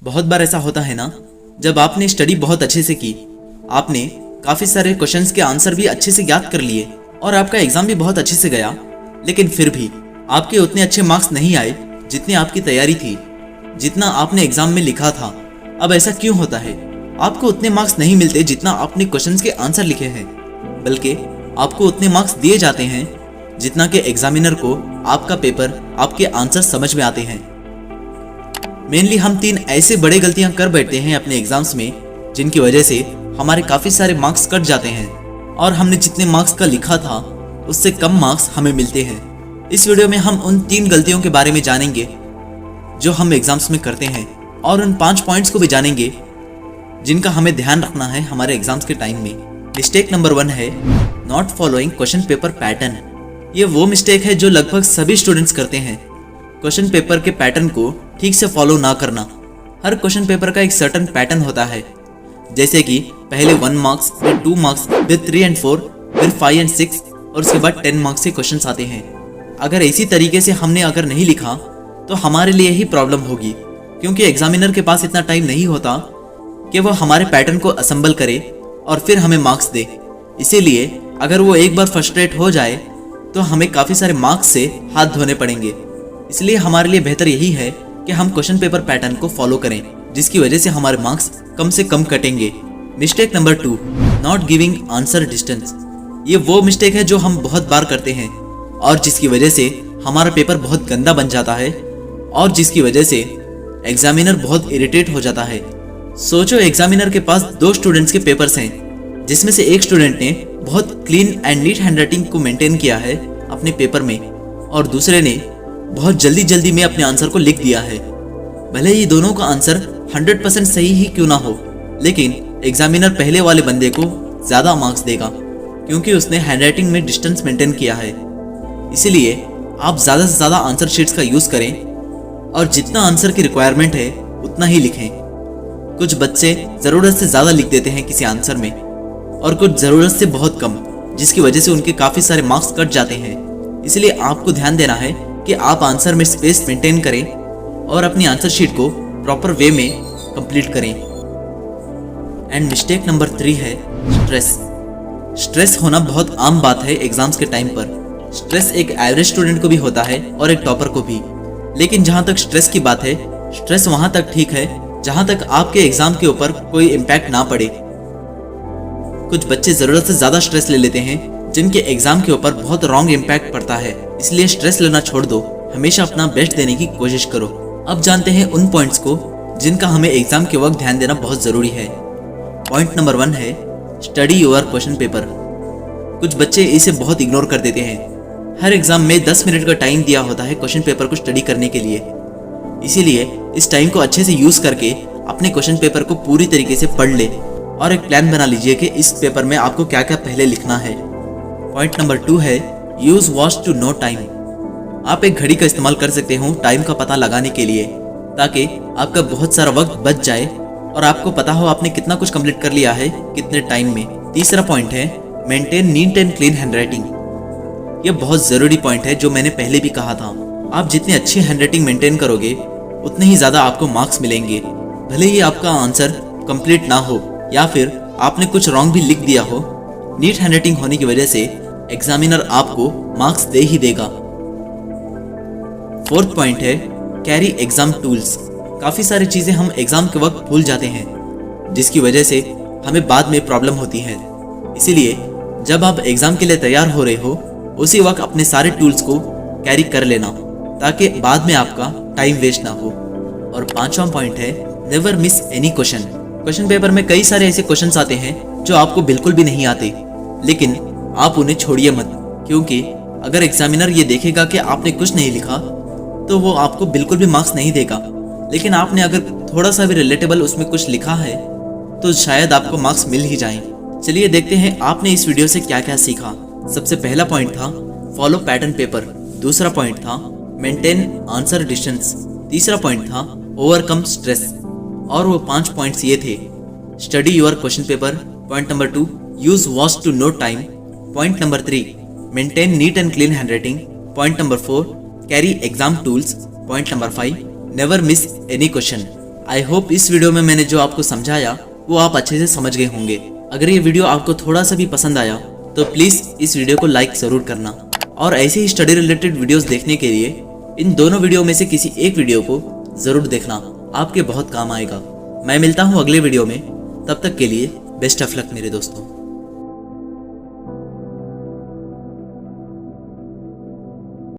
बहुत बार ऐसा होता है ना, जब आपने स्टडी बहुत अच्छे से की, आपने काफ़ी सारे क्वेश्चंस के आंसर भी अच्छे से याद कर लिए और आपका एग्ज़ाम भी बहुत अच्छे से गया, लेकिन फिर भी आपके उतने अच्छे मार्क्स नहीं आए जितनी आपकी तैयारी थी, जितना आपने एग्ज़ाम में लिखा था। अब ऐसा क्यों होता है? आपको उतने मार्क्स नहीं मिलते जितना आपने क्वेश्चंस के आंसर लिखे हैं, बल्कि आपको उतने मार्क्स दिए जाते हैं जितना कि एग्जामिनर को आपका पेपर, आपके आंसर समझ में आते हैं। मेनली हम 3 ऐसे बड़े गलतियां कर बैठते हैं अपने एग्जाम्स में, जिनकी वजह से हमारे काफ़ी सारे मार्क्स कट जाते हैं और हमने जितने मार्क्स का लिखा था उससे कम मार्क्स हमें मिलते हैं। इस वीडियो में हम उन 3 गलतियों के बारे में जानेंगे जो हम एग्जाम्स में करते हैं, और उन 5 पॉइंट्स को भी जानेंगे जिनका हमें ध्यान रखना है हमारे एग्जाम्स के टाइम में। मिस्टेक नंबर 1 है not following question paper pattern. ये वो मिस्टेक है जो लगभग सभी स्टूडेंट्स करते हैं। क्वेश्चन पेपर के पैटर्न को ठीक से फॉलो ना करना। हर क्वेश्चन पेपर का एक सर्टेन पैटर्न होता है, जैसे कि पहले 1 मार्क्स, फिर 2 मार्क्स, फिर 3 एंड 4, फिर 5 एंड 6 और उसके बाद 10 मार्क्स के क्वेश्चंस आते हैं। अगर इसी तरीके से हमने अगर नहीं लिखा तो हमारे लिए ही प्रॉब्लम होगी, क्योंकि एग्जामिनर के पास इतना टाइम नहीं होता कि वो हमारे पैटर्न को असेंबल करे और फिर हमें मार्क्स दे। इसीलिए अगर वो एक बार फ्रस्ट्रेट हो जाए तो हमें काफ़ी सारे मार्क्स से हाथ धोने पड़ेंगे। इसलिए हमारे लिए बेहतर यही है कि हम क्वेश्चन पेपर पैटर्न को फॉलो करें, जिसकी वजह से हमारे मार्क्स कम से कम कटेंगे। Mistake number 2 not giving answer distance. ये वो मिस्टेक है जो हम बहुत बार करते हैं और जिसकी वजह से हमारा पेपर बहुत गंदा बन जाता है और जिसकी वजह से एग्जामिनर बहुत इरिटेट हो जाता है। सोचो, एग्जामिनर के पास 2 स्टूडेंट्स के पेपर्स हैं, जिसमें से एक स्टूडेंट ने बहुत क्लीन एंड नीट हैंडराइटिंग को मेंटेन किया है अपने पेपर में और दूसरे ने बहुत जल्दी में अपने आंसर को लिख दिया है। भले ही दोनों का आंसर 100% सही ही क्यों ना हो, लेकिन एग्जामिनर पहले वाले बंदे को ज़्यादा मार्क्स देगा क्योंकि उसने हैंडराइटिंग में डिस्टेंस मेंटेन किया है। इसीलिए आप ज़्यादा से ज़्यादा आंसर शीट्स का यूज़ करें और जितना आंसर की रिक्वायरमेंट है उतना ही लिखें। कुछ बच्चे ज़रूरत से ज़्यादा लिख देते हैं किसी आंसर में और कुछ ज़रूरत से बहुत कम, जिसकी वजह से उनके काफ़ी सारे मार्क्स कट जाते हैं। इसलिए आपको ध्यान देना है कि आप आंसर में स्पेस मेंटेन करें और अपनी आंसर शीट को प्रॉपर वे में कंप्लीट करें। एंड मिस्टेक नंबर 3 है स्ट्रेस। स्ट्रेस होना बहुत आम बात है एग्जाम्स के टाइम पर। स्ट्रेस एक एवरेज स्टूडेंट को भी होता है और एक टॉपर को भी, लेकिन जहाँ तक स्ट्रेस की बात है, स्ट्रेस वहाँ तक ठीक है जहाँ तक आपके एग्जाम के ऊपर कोई इम्पैक्ट ना पड़े। कुछ बच्चे ज़रूरत से ज़्यादा स्ट्रेस ले लेते हैं जिनके एग्जाम के ऊपर बहुत रॉन्ग इम्पैक्ट पड़ता है। इसलिए स्ट्रेस लेना छोड़ दो, हमेशा अपना बेस्ट देने की कोशिश करो। अब जानते हैं उन पॉइंट्स को जिनका हमें एग्जाम के वक्त ध्यान देना बहुत ज़रूरी है। पॉइंट नंबर 1 है स्टडी योर क्वेश्चन पेपर। कुछ बच्चे इसे बहुत इग्नोर कर देते हैं। हर एग्जाम में 10 मिनट का टाइम दिया होता है क्वेश्चन पेपर को स्टडी करने के लिए। इसीलिए इस टाइम को अच्छे से यूज़ करके अपने क्वेश्चन पेपर को पूरी तरीके से पढ़ ले और एक प्लान बना लीजिए कि इस पेपर में आपको क्या क्या पहले लिखना है। पॉइंट नंबर 2 है use watch to know time. आप एक घड़ी का इस्तेमाल कर सकते हो टाइम का पता लगाने के लिए, ताकि आपका बहुत सारा वक्त बच जाए और आपको पता हो आपने कितना कुछ कंप्लीट कर लिया है कितने टाइम में। तीसरा पॉइंट है maintain neat and clean handwriting. यह बहुत ज़रूरी पॉइंट है जो मैंने पहले भी कहा था। आप जितनी अच्छी हैंडराइटिंग मेंटेन करोगे उतने ही ज़्यादा आपको मार्क्स मिलेंगे। भले ही आपका आंसर कंप्लीट ना हो या फिर आपने कुछ रॉन्ग भी लिख दिया हो, नीट हैंडराइटिंग होने की वजह से एग्जामिनर आपको मार्क्स दे ही देगा। 4th पॉइंट है कैरी एग्जाम टूल्स। काफ़ी सारी चीज़ें हम एग्जाम के वक्त भूल जाते हैं, जिसकी वजह से हमें बाद में प्रॉब्लम होती है। इसीलिए जब आप एग्जाम के लिए तैयार हो रहे हो उसी वक्त अपने सारे टूल्स को कैरी कर लेना, ताकि बाद में आपका टाइम वेस्ट ना हो। और 5वां पॉइंट है never miss any question. Question paper में कई सारे ऐसे क्वेश्चंस आते हैं जो आपको बिल्कुल भी नहीं आते, लेकिन आप उन्हें छोड़िए मत, क्योंकि अगर एग्जामिनर ये देखेगा कि आपने कुछ नहीं लिखा तो वो आपको बिल्कुल भी मार्क्स नहीं देगा। लेकिन आपने अगर थोड़ा सा भी रिलेटेबल उसमें कुछ लिखा है तो शायद आपको मार्क्स मिल ही जाएं। चलिए देखते हैं आपने इस वीडियो से क्या क्या सीखा। सबसे पहला पॉइंट था फॉलो पैटर्न पेपर। दूसरा पॉइंट था मेंटेन आंसर डिस्टेंस। तीसरा पॉइंट था ओवरकम स्ट्रेस। और वो 5 पॉइंट्स ये थे study your question paper, point number 2 use watch to know time, point number 3 maintain neat and clean handwriting, point number 4 carry exam tools, point number 5 never miss any question. I hope इस video में मैंने जो आपको समझाया वो आप अच्छे से समझ गए होंगे। अगर ये वीडियो आपको थोड़ा सा भी पसंद आया तो प्लीज़ इस वीडियो को लाइक ज़रूर करना, और ऐसे ही स्टडी रिलेटेड वीडियोस देखने के लिए इन दोनों वीडियो में से किसी एक वीडियो को ज़रूर देखना, आपके बहुत काम आएगा। मैं मिलता हूँ अगले वीडियो में, तब तक के लिए बेस्ट ऑफ लक मेरे दोस्तों।